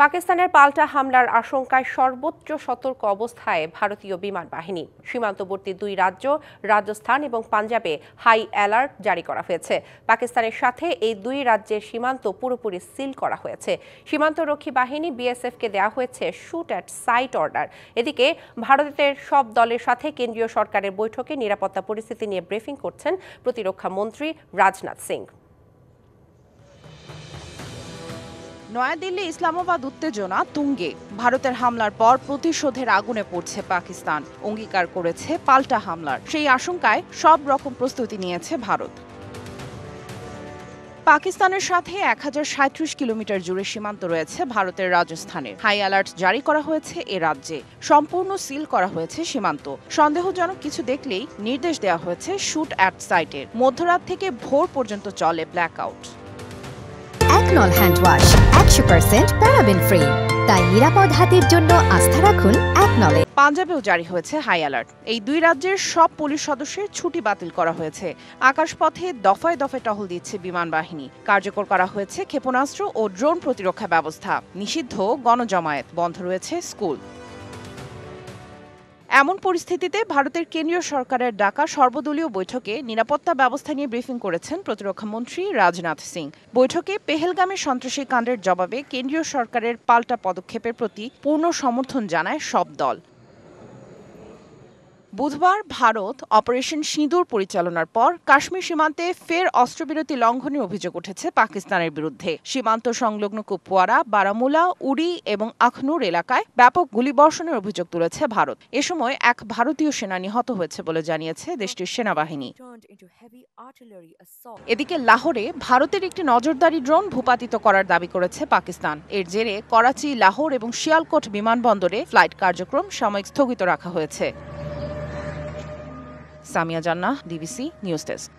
পাকিস্তানের পাল্টা হামলার আশঙ্কায় সর্বোচ্চ সতর্ক অবস্থায় ভারতীয় বিমান বাহিনী। সীমান্তবর্তী দুই রাজ্য রাজস্থান এবং পাঞ্জাবে হাই অ্যালার্ট জারি করা হয়েছে। পাকিস্তানের সাথে এই দুই রাজ্যের সীমান্ত পুরোপুরি সিল করা হয়েছে। সীমান্তরক্ষী বাহিনী বিএসএফকে দেওয়া হয়েছে শুট অ্যাট সাইট অর্ডার। এদিকে ভারতের সব দলের সাথে কেন্দ্রীয় সরকারের বৈঠকে নিরাপত্তা পরিস্থিতি নিয়ে ব্রিফিং করছেন প্রতিরক্ষা মন্ত্রী রাজনাথ সিং। নয়াদিল্লি ইসলামাবাদ উত্তেজনা তুঙ্গে। ভারতের হামলার পর প্রতিশোধের আগুনে পড়ছে পাকিস্তান। অঙ্গীকার করেছে পাল্টা হামলার। সেই আশঙ্কায় সব রকম প্রস্তুতি নিয়েছে ভারত। পাকিস্তানের সাথে 1037 কিলোমিটার জুড়ে সীমান্ত রয়েছে ভারতের রাজস্থানের। হাই অ্যালার্ট জারি করা হয়েছে এ রাজ্যে। সম্পূর্ণ সিল করা হয়েছে সীমান্ত। সন্দেহজনক কিছু দেখলেই নির্দেশ দেওয়া হয়েছে শুট অ্যাট সাইটের। মধ্যরাত থেকে ভোর পর্যন্ত চলে ব্ল্যাকআউট। একনল হ্যান্ড ওয়াশ 100% প্যারাবেন ফ্রি, তাই নিরাপদ হাতের জন্য আস্থা রাখুন একনলে। পাঞ্জাবেও জারি হয়েছে হাই অ্যালার্ট। এই দুই রাজ্যের সব পুলিশ সদস্যের ছুটি বাতিল করা হয়েছে। আকাশপথে দফায় দফায় টহল দিচ্ছে বিমান বাহিনী। কার্যকর করা হয়েছে ক্ষেপণাস্ত্র ও ড্রোন প্রতিরক্ষা ব্যবস্থা। নিষিদ্ধ গণজমায়েত, বন্ধ রয়েছে স্কুল। এমন পরিস্থিতিতে ভারতের কেন্দ্রীয় সরকারের ডাকা সর্বদলীয় বৈঠকে নিরাপত্তা ব্যবস্থা নিয়ে ব্রিফিং করেছেন প্রতিরক্ষা মন্ত্রী রাজনাথ সিং। বৈঠকে পেহেলগামে সন্ত্রাসী কাণ্ডের জবাবে কেন্দ্রীয় সরকারের পাল্টা পদক্ষেপের প্রতি পূর্ণ সমর্থন জানায় সব দল। বুধবার ভারত অপারেশন সিঁদুর পরিচালনার পর কাশ্মীর সীমান্তে ফের অস্ত্রবিরতি লঙ্ঘনের অভিযোগ উঠেছে পাকিস্তানের বিরুদ্ধে। সীমান্ত সংলগ্ন কুপওয়ারা, বারামুলা, উরি এবং আখনুর এলাকায় ব্যাপক গুলিবর্ষণের অভিযোগ তুলেছে ভারত। এ সময় এক ভারতীয় সেনা নিহত হয়েছে বলে জানিয়েছে দেশটির সেনাবাহিনী। এদিকে লাহোরে ভারতের একটি নজরদারি ড্রোন ভূপাতিত করার দাবি করেছে পাকিস্তান। এর জেরে করাচি, লাহোর এবং শিয়ালকোট বিমানবন্দরে ফ্লাইট কার্যক্রম সাময়িক স্থগিত রাখা হয়েছে। সামিয়া জান্নাহ, ডিবিসি নিউজ ডেস্ক।